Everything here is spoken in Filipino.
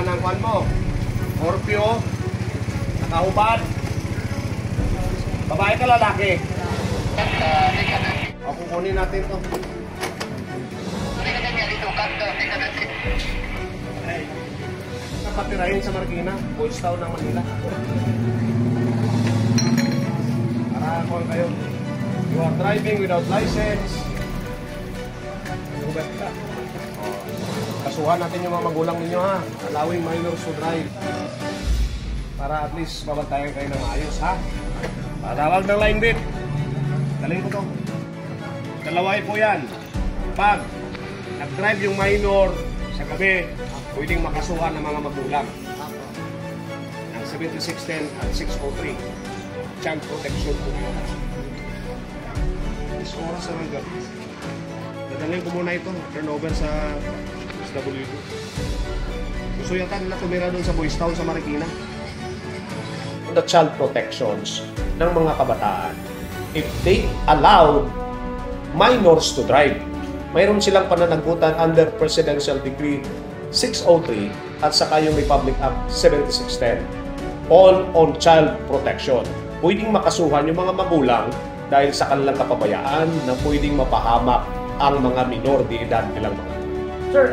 gawa ng kwan mo. Scorpio, nakahubad. Babae ka, lalaki? O, kukunin natin to. Ay, napatirahin sa Marikina, Boys Town ng Manila. Para kung kayo, you are driving without license. Hubat ka. Kasuhan natin yung mga magulang ninyo ha. Allowing minors to drive. Para at least mabantayan kayo ng ayos ha. Patawag ng line bit. Galing ko to. Dalaway po yan. Pag nag-drive yung minor sa gabi, pwedeng makasuhan ng mga magulang. Ng 7610 at 603. Child protection po yun. Is oras sa mga gabi. Dadalhin ko muna ito. Turnover sa SWD. Gusto yata nila tumira doon sa Boys Town sa Marikina. The child protections ng mga kabataan. If they allow minors to drive, mayroon silang pananagutan under Presidential Decree 603 at saka yung Republic Act 7610 all on child protection. Pwedeng makasuhan yung mga magulang dahil sa kanilang kapabayaan na pwedeng mapahamak ang mga minor de edad nilang mga. Sir,